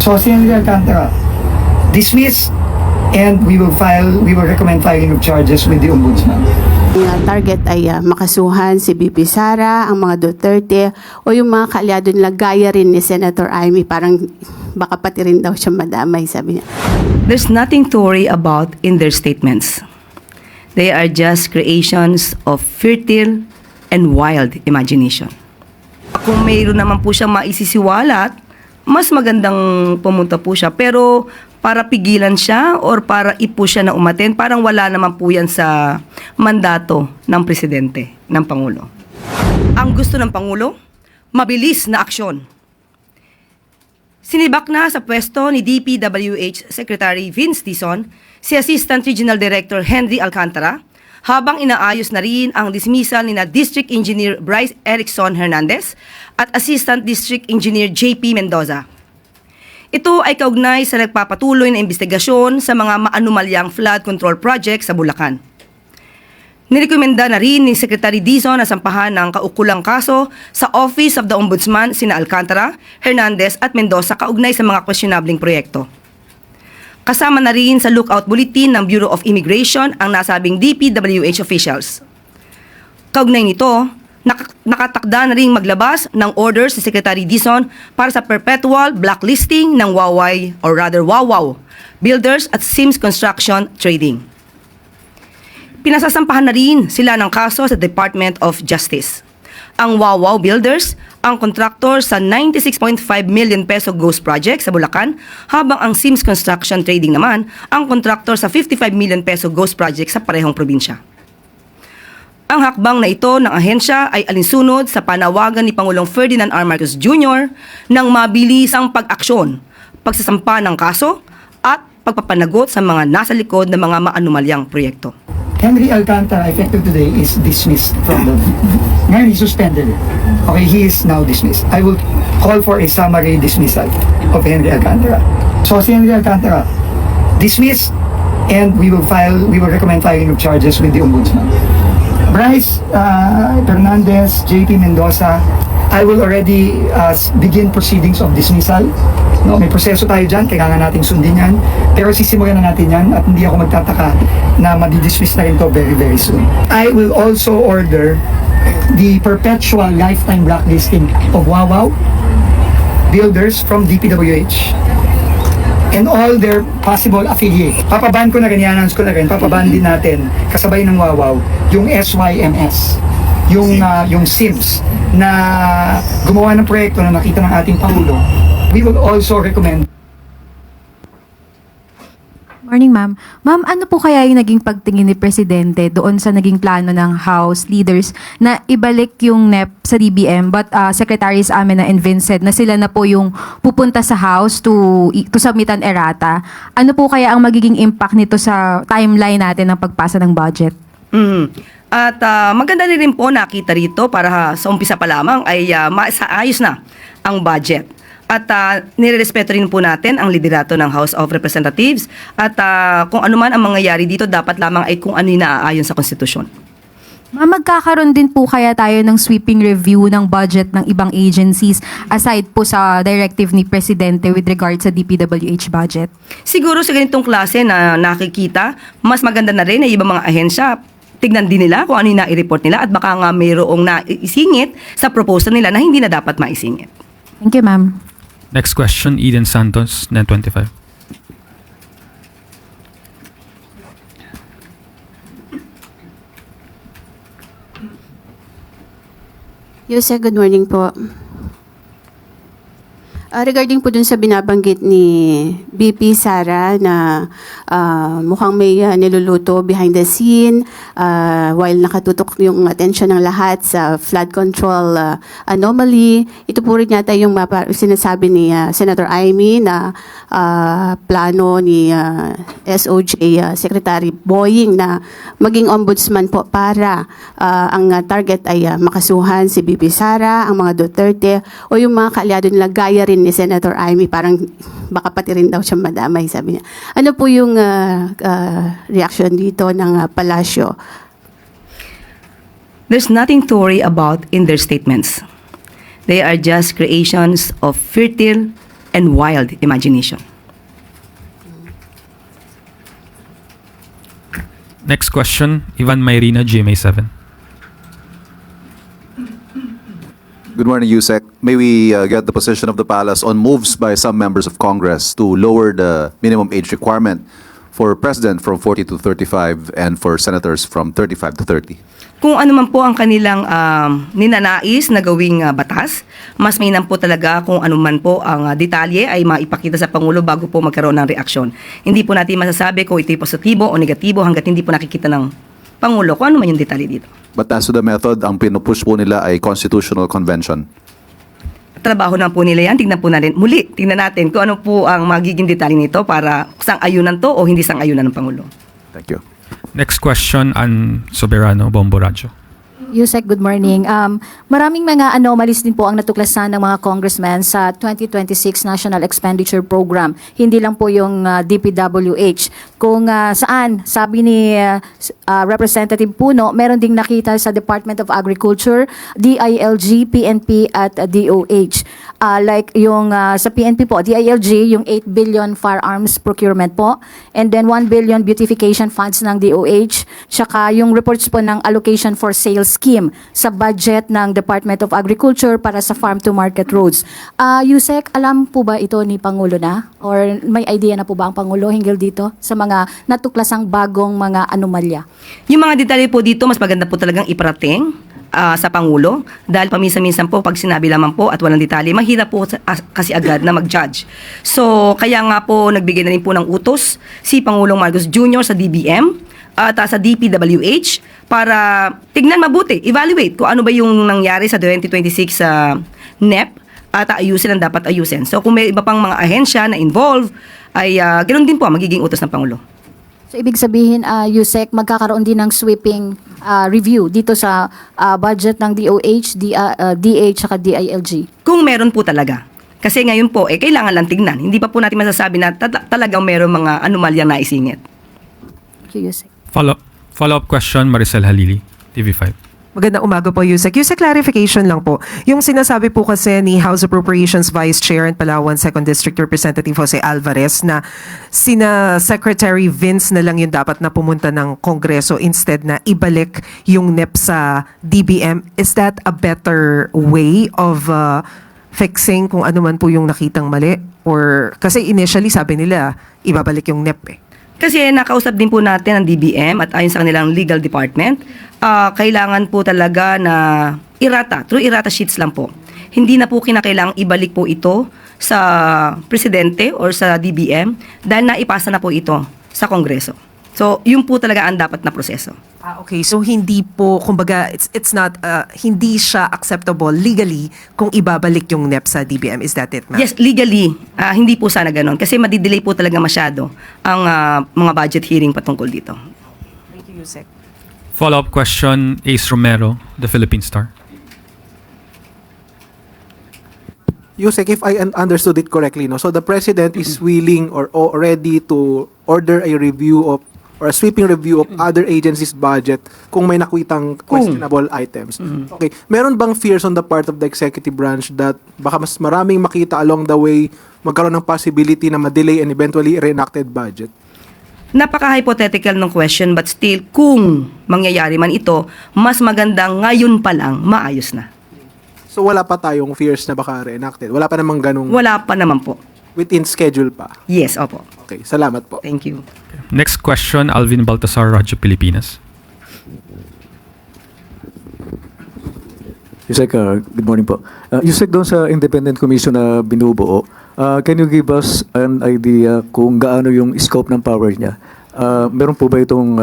So, si Henry Alcantara, dismiss, and we will recommend filing of charges with the Ombudsman. Ang target ay makasuhan si BP Sara, ang mga Duterte, o yung mga kaalyado nila gaya rin ni Senator Amy, parang baka pati rin daw siya madamay, sabi niya. There's nothing to worry about in their statements. They are just creations of fertile and wild imagination. Kung mayroon naman po siya maisisiwalat, mas magandang pumunta po siya. Pero para pigilan siya or para ipo siya na umaten, parang wala naman po yan sa mandato ng presidente, ng Pangulo. Ang gusto ng Pangulo, mabilis na aksyon. Sinibak na sa pwesto ni DPWH Secretary Vince Dizon si Assistant Regional Director Henry Alcantara habang inaayos na rin ang dismissal ni na District Engineer Bryce Erickson Hernandez at Assistant District Engineer JP Mendoza. Ito ay kaugnay sa nagpapatuloy na investigasyon sa mga maanumalyang flood control project sa Bulacan. Nirekomenda na rin ni Secretary Dizon na sampahan ng kaukulang kaso sa Office of the Ombudsman sina Alcantara, Hernandez at Mendoza kaugnay sa mga questionabling proyekto. Kasama na rin sa lookout bulletin ng Bureau of Immigration ang nasabing DPWH officials. Kaugnay nito, nakatakda na rin maglabas ng orders si Secretary Dizon para sa perpetual blacklisting ng Wawaw or rather Wawaw Builders at Sims Construction Trading. Pinasasampahan na rin sila ng kaso sa Department of Justice. Ang Wawaw Builders ang kontraktor sa 96.5 million peso ghost project sa Bulacan, habang ang Sims Construction Trading naman ang kontraktor sa 55 million peso ghost project sa parehong probinsya. Ang hakbang na ito ng ahensya ay alinsunod sa panawagan ni Pangulong Ferdinand R. Marcos Jr. ng mabilisang pag-aksyon, pagsasampa ng kaso at pagpapanagot sa mga nasa likod ng mga maanumalyang proyekto. Henry Alcantara, effective today, is dismissed from the... Ngayon, he suspended it. Okay, he is now dismissed. I will call for a summary dismissal of Henry Alcantara. So, si Henry Alcantara, dismissed, and we will recommend filing of charges with the Ombudsman. Bryce Hernandez, JP Mendoza, I will already begin proceedings of dismissal. No, may proseso tayo dyan, kailangan nating sundin yan. Pero sisimulan na natin yan at hindi ako magtataka na madi-dismiss na rin to very, very soon. I will also order the perpetual lifetime blacklisting of Wawaw Builders from DPWH and all their possible affiliates. Papaban ko na rin, i-announce ko na rin, papaban din natin, kasabay ng Wawaw, yung SYMS, yung SIMS na gumawa ng proyekto na nakita ng ating Pangulo. We will also recommend. Morning, ma'am. Ma'am, ano po kaya yung naging pagtingin ni Presidente doon sa naging plano ng House leaders na ibalik yung NEP sa DBM, but Secretaries Amena and Vincent na sila na po yung pupunta sa House to submit an errata? Ano po kaya ang magiging impact nito sa timeline natin ng pagpasa ng budget? At maganda rin po nakita rito para sa umpisa pa lamang ay maayos na ang budget. At nirerespeto rin po natin ang liderato ng House of Representatives at kung ano man ang mangyayari dito, dapat lamang ay kung ano yung naaayon sa konstitusyon. Ma'am, magkakaroon din po kaya tayo ng sweeping review ng budget ng ibang agencies aside po sa directive ni Presidente with regard sa DPWH budget? Siguro sa ganitong klase na nakikita, mas maganda na rin na ibang mga ahensya tignan din nila kung ano yung nai-report nila at baka nga mayroong naisingit sa proposal nila na hindi na dapat maisingit. Thank you, ma'am. Next question, Eden Santos, Net 25. Yuse, good morning po. Regarding po dun sa binabanggit ni BP Sara na mukhang may niluluto behind the scene while nakatutok yung atensyon ng lahat sa flood control anomaly. Ito po rin yata yung sinasabi ni Senator Amy na plano ni SOJ Secretary Boying na maging ombudsman po para ang target ay makasuhan si BP Sara, ang mga Duterte o yung mga kaalyado nila gaya rin ni Senator Amy, parang baka pati rin daw siya madamay, sabi niya. Ano po yung reaction dito ng palasyo? There's nothing to worry about in their statements. They are just creations of fertile and wild imagination. Next question, Ivan Mayrina, GMA7. Good morning, Yusek. May we get the position of the palace on moves by some members of Congress to lower the minimum age requirement for president from 40 to 35 and for senators from 35 to 30? Kung ano man po ang kanilang ninanais na gawing batas, mas mainam po talaga kung ano man po ang detalye ay maipakita sa Pangulo bago po magkaroon ng reaksyon. Hindi po natin masasabi kung ito'y positibo o negatibo hanggat hindi po nakikita ng Pangulo kung ano man yung detalye dito. But as to the method, ang pinupush po nila ay constitutional convention. Trabaho na po nila yan. Tingnan po natin. Muli, tingnan natin kung ano po ang magiging detalye nito para sang-ayunan to o hindi sang-ayunan ng Pangulo. Thank you. Next question, Ann Soberano, Bombo Radyo. Yusek, good morning. Maraming mga anomalies din po ang natuklasan ng mga congressmen sa 2026 National Expenditure Program. Hindi lang po yung DPWH. Kung saan, sabi ni Representative Puno, meron ding nakita sa Department of Agriculture, DILG, PNP at DOH. Like yung sa PNP po, DILG, yung 8 billion firearms procurement po, and then 1 billion beautification funds ng DOH, tsaka yung reports po ng allocation for sales scheme sa budget ng Department of Agriculture para sa farm-to-market roads. Yusek, alam po ba ito ni Pangulo na? Or may idea na po ba ang Pangulo hinggil dito sa mga natuklasang bagong mga anomalya? Yung mga detalye po dito, mas maganda po talagang iparating sa Pangulo dahil paminsan-minsan po pag sinabi lamang po at walang detalye, mahirap po kasi agad na mag-judge. So, kaya nga po nagbigay na rin po ng utos si Pangulong Marcos Jr. sa DBM at sa DPWH para tignan mabuti, evaluate kung ano ba yung nangyari sa 2026 NEP at ayusin ang dapat ayusin. So, kung may iba pang mga ahensya na involved, ay ganoon din po ang magiging utos ng Pangulo. So, ibig sabihin, Yusek, magkakaroon din ng sweeping review dito sa budget ng DOH, DH, at DILG. Kung meron po talaga. Kasi ngayon po, kailangan lang tignan. Hindi pa po natin masasabi na talagang meron mga anomalyang naisingit. Thank you, Yusek. Follow-up question, Maricel Halili, TV5. Magandang umaga po, Yusek. Yusek, clarification lang po. Yung sinasabi po kasi ni House Appropriations Vice Chair and Palawan 2nd District Representative Jose Alvarez na sina Secretary Vince na lang yung dapat na pumunta ng Kongreso instead na ibalik yung NEP sa DBM. Is that a better way of fixing kung ano man po yung nakitang mali? Or kasi initially sabi nila ibabalik yung NEP eh. Kasi nakausap din po natin ang DBM at ayon sa kanilang legal department, kailangan po talaga na through errata sheets lang po. Hindi na po kinakailangang ibalik po ito sa presidente or sa DBM dahil naipasa na po ito sa Kongreso. So, yun po talaga ang dapat na proseso. Okay, so hindi po, kumbaga, it's not, hindi siya acceptable legally kung ibabalik yung NEP sa DBM. Is that it, ma'am? Yes, legally, hindi po sana ganon. Kasi madidelay po talaga masyado ang mga budget hearing patungkol dito. Thank you, Yusek. Follow-up question, Ace Romero, The Philippine Star. Yusek, if I understood it correctly, no, so the president is willing or ready to order a review of or a sweeping review of other agencies' budget kung may nakwitang questionable items. Okay, meron bang fears on the part of the executive branch that baka mas maraming makita along the way, magkaroon ng possibility na ma-delay and eventually reenacted budget? Napaka-hypothetical ng question but still, kung mangyayari man ito, mas magandang ngayon pa lang maayos na. So wala pa tayong fears na baka reenacted? Wala pa namang ganung Wala pa naman po. within schedule pa? Yes, opo. Okay, salamat po. Thank you. Next question, Alvin Baltasar, Radyo Pilipinas. Yusek, good morning po. Yusek, doon sa Independent Commission na binubuo, can you give us an idea kung gaano yung scope ng power niya? Meron po ba itong,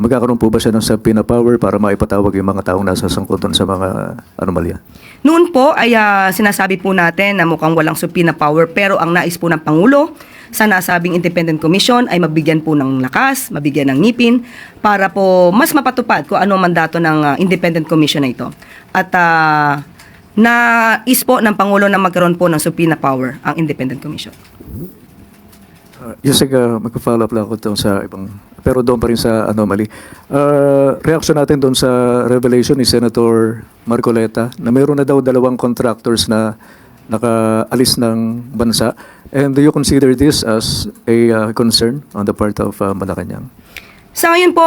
magkakaroon po ba siya ng subpoena power para maipatawag yung mga taong nasa sangkot doon sa mga anomalya? Noon po ay sinasabi po natin na mukhang walang subpoena power pero ang nais po ng Pangulo sa nasabing Independent Commission ay mabigyan po ng lakas, mabigyan ng ngipin para po mas mapatupad kung ano ang mandato ng Independent Commission na ito. At nais po ng Pangulo na magkaroon po ng subpoena power ang Independent Commission. Yusek, magpa-follow up lang ako doon sa ibang, pero doon pa rin sa anomaly. Reaction natin doon sa revelation ni Senator Marcoleta na mayroon na daw 2 contractors na nakaalis ng bansa. And do you consider this as a concern on the part of Malacanang? Sa ngayon po,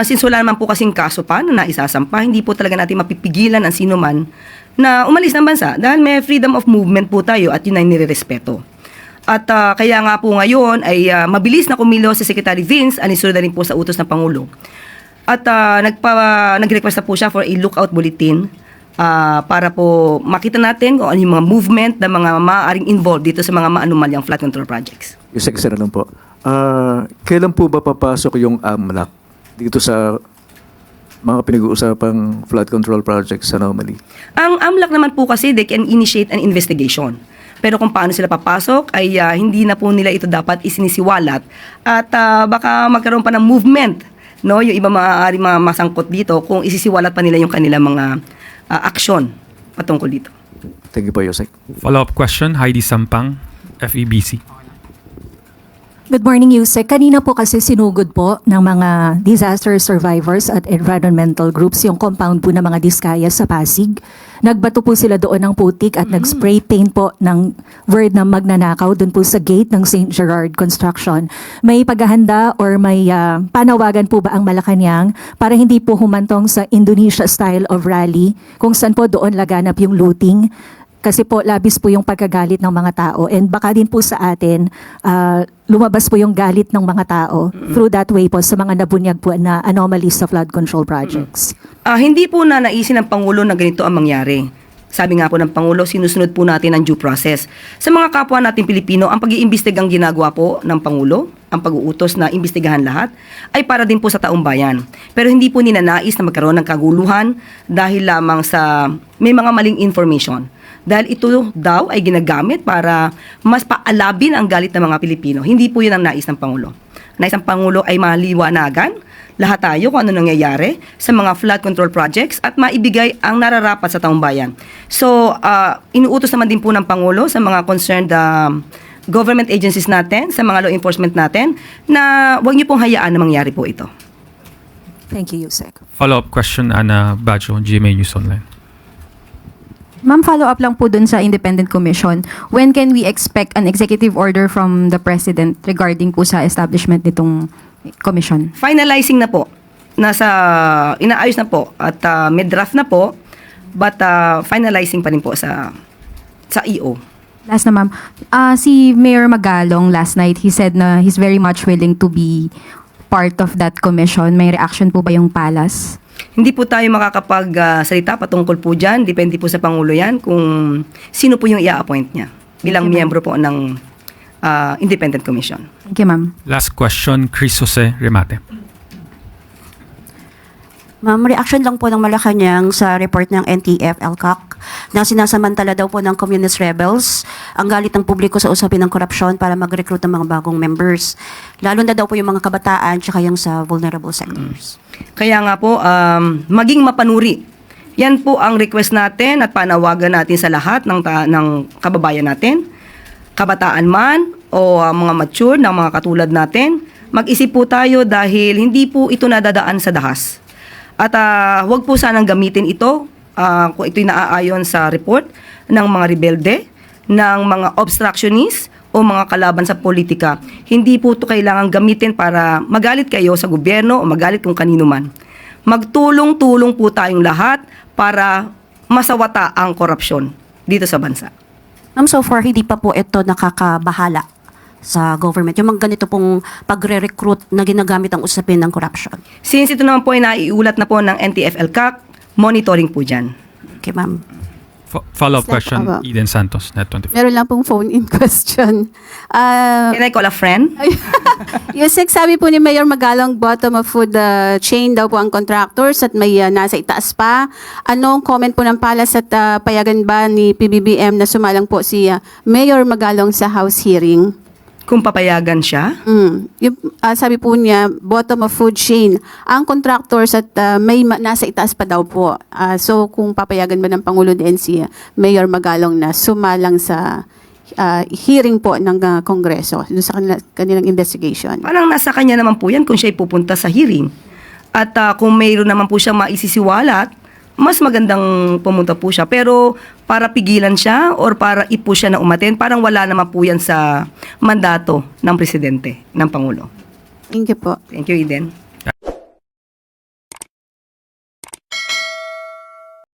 since wala naman po kasing kaso pa na naisasampa, hindi po talaga natin mapipigilan ang sino man na umalis ng bansa dahil may freedom of movement po tayo at yun ay nirerespeto. At kaya nga po ngayon ay mabilis na kumilos si Secretary Vince, anisunod na rin po sa utos ng Pangulo. At nag-request na po siya for a lookout bulletin para po makita natin kung ano yung mga movement ng mga maaaring involved dito sa mga maanumalyang flood control projects. Isa na lang po. Kailan po ba papasok yung AMLAC dito sa mga pinag-uusapang flood control projects sa anomaly? Ang AMLAC naman po kasi, they can initiate an investigation. Pero kung paano sila papasok ay hindi na po nila ito dapat isinisiwalat at baka magkaroon pa ng movement, no, yung iba maaaring masangkot dito kung isisiwalat pa nila yung kanilang mga aksyon patungkol dito. Thank you po, Yusek. Follow-up question, Heidi Sampang, FEBC. Good morning, Yusek. Kanina po kasi sinugod po ng mga disaster survivors at environmental groups yung compound po ng mga Diskaya sa Pasig. Nagbato po sila doon ng putik at nag-spray paint po ng word na magnanakaw doon po sa gate ng St. Gerard Construction. May paghahanda or may panawagan po ba ang Malacanang para hindi po humantong sa Indonesia style of rally kung saan po doon laganap yung looting? Kasi po labis po yung pagkagalit ng mga tao and baka din po sa atin lumabas po yung galit ng mga tao through that way po sa mga nabunyag po na anomalies sa flood control projects. Hindi po na naisin ng Pangulo na ganito ang mangyari. Sabi nga po ng Pangulo, sinusunod po natin ang due process. Sa mga kapwa natin Pilipino, ang pag-iimbestigang ginagawa po ng Pangulo, ang pag-uutos na imbestigahan lahat, ay para din po sa taong bayan. Pero hindi po ninanais na magkaroon ng kaguluhan dahil lamang sa may mga maling information. Dahil ito daw ay ginagamit para mas paalabin ang galit ng mga Pilipino. Hindi po yun ang nais ng Pangulo. Nais ng Pangulo ay maliwanagan lahat tayo kung ano nangyayari sa mga flood control projects at maibigay ang nararapat sa taong bayan. So, inuutos naman din po ng Pangulo sa mga concerned government agencies natin, sa mga law enforcement natin, na huwag niyo pong hayaan na mangyari po ito. Thank you, Yusek. Follow-up question, Ana Bajo, GMA News Online. Ma'am, follow-up lang po dun sa Independent Commission. When can we expect an executive order from the President regarding po sa establishment nitong commission? Finalizing na po. Inaayos na po at may draft na po, but finalizing pa rin po sa EO. Last na ma'am, si Mayor Magalong last night, he said na he's very much willing to be part of that commission. May reaction po ba yung Palace? Hindi po tayo makakapagsalita patungkol po dyan. Depende po sa Pangulo yan kung sino po yung i-appoint niya bilang miyembro po ng Independent Commission. Thank you, ma'am. Last question, Chris Jose Remate. Ma'am, reaction lang po ng Malacanang sa report ng NTF-ELCAC na sinasamantala daw po ng communist rebels ang galit ng publiko sa usapin ng korupsyon para mag-recruit ng mga bagong members. Lalo na daw po yung mga kabataan tsaka yung sa vulnerable sectors. Kaya nga po, maging mapanuri. Yan po ang request natin at panawagan natin sa lahat ng kababayan natin. Kabataan man o mga mature ng mga katulad natin, mag-isip po tayo dahil hindi po ito nadadaan sa dahas. At huwag po sanang gamitin ito kung ito'y naaayon sa report ng mga rebelde, ng mga obstructionists o mga kalaban sa politika. Hindi po ito kailangan gamitin para magalit kayo sa gobyerno o magalit kung kanino man. Magtulong-tulong po tayong lahat para masawata ang korupsyon dito sa bansa. Ma'am, so far, hindi pa po ito nakakabahala sa government. Yung mga ganito pong pagre-recruit na ginagamit ang usapin ng corruption. Since ito naman po ay naiulat na po ng NTF-ELCAC, monitoring po dyan. Okay, ma'am. Follow-up Is that question, about- Eden Santos, Net24. Meron lang pong phone-in question. Can I call a friend? Yusek, sabi po ni Mayor Magalong, bottom of food chain daw po ang contractors at may nasa itaas pa. Anong comment po ng Palace at payagan ba ni PBBM na sumalang po si Mayor Magalong sa House hearing? Kung papayagan siya? Sabi po niya, bottom of food chain. Ang contractors at may nasa itaas pa daw po. So kung papayagan ba ng Pangulo din si Mayor Magalong na sumalang sa hearing po ng Kongreso dun sa kanilang investigation? Parang nasa kanya naman po yan kung siya'y pupunta sa hearing. At kung mayroon naman po siyang maisisiwalat mas magandang pumunta po siya. Pero para pigilan siya or para i-push siya na umaten, parang wala naman po yan sa mandato ng presidente, ng Pangulo. Thank you po. Thank you, Eden.